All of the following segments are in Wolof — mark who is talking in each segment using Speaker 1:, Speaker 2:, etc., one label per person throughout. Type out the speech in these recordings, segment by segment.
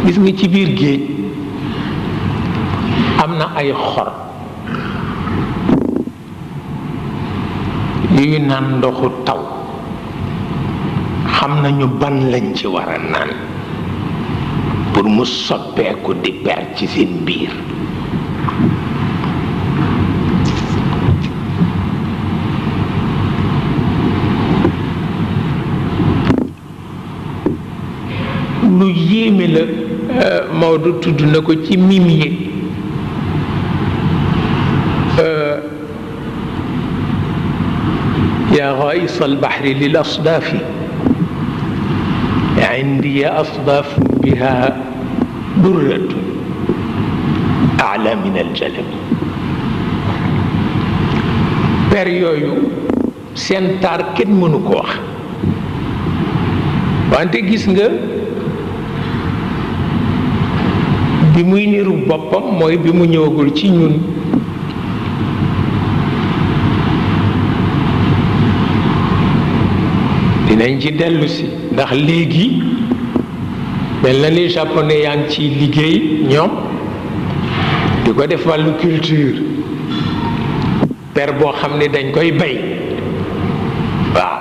Speaker 1: gis nga ci biir géej am na ay xor yuy naan ndoxu taw xam nañu ban lañ ci war a naan pour mu soppeeku di per ci seen biir. lu yéeme la Maodo tudd na ko ci mimier yaa ghays al-bahri lil asdaafi indi asdaaf biha durratu a'la min al-jalab. per yooyu seen taar kenn mënu ko wax wante gis nga bi muy niru boppam mooy bi mu ñëwagul ci ñun. dinañ ci dellu si ndax léegi mel na ni japonais yaa ngi ciy liggéey ñoom di ko def wàllu culture per boo xam ne dañ koy bay waaw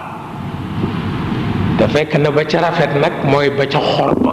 Speaker 1: te fekk na ba ca rafet nag mooy ba ca xor ba